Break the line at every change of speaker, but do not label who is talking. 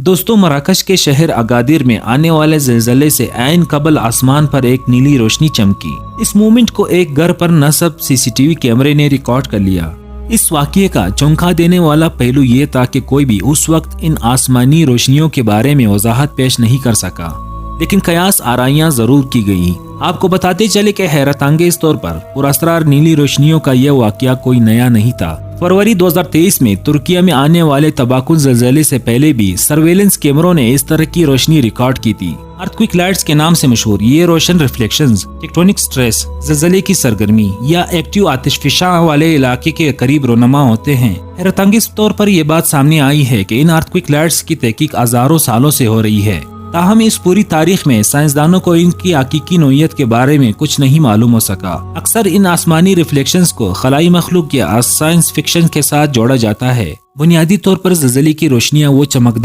دوستوں، مراکش کے شہر اگادیر میں آنے والے زلزلے سے عین قبل آسمان پر ایک نیلی روشنی چمکی۔ اس مومنٹ کو ایک گھر پر نصب CCTV کیمرے نے ریکارڈ کر لیا۔ اس واقعے کا چونکا دینے والا پہلو یہ تھا کہ کوئی بھی اس وقت ان آسمانی روشنیوں کے بارے میں وضاحت پیش نہیں کر سکا، لیکن قیاس آرائیاں ضرور کی گئیں۔ آپ کو بتاتے چلے کہ حیرت انگیز طور پر پراسرار نیلی روشنیوں کا یہ واقعہ کوئی نیا نہیں تھا۔ فروری 2023 میں ترکیہ میں آنے والے تباہ کن زلزلے سے پہلے بھی سرویلنس کیمروں نے اس طرح کی روشنی ریکارڈ کی تھی۔ ارتھکوئک لائٹس کے نام سے مشہور یہ روشن ریفلیکشنز ٹیکٹونک سٹریس، زلزلے کی سرگرمی یا ایکٹیو آتش فشاں والے علاقے کے قریب رونما ہوتے ہیں۔ حیرت انگیز طور پر یہ بات سامنے آئی ہے کہ ان ارتھکوئک لائٹس کی تحقیق ہزاروں سالوں سے ہو رہی ہے، تاہم اس پوری تاریخ میں سائنسدانوں کو ان کی حقیقی نوعیت کے بارے میں کچھ نہیں معلوم ہو سکا۔ اکثر ان آسمانی ریفلیکشنز کو خلائی مخلوق یا سائنس فکشن کے ساتھ جوڑا جاتا ہے۔ بنیادی طور پر زلزلے کی روشنیاں وہ چمکدار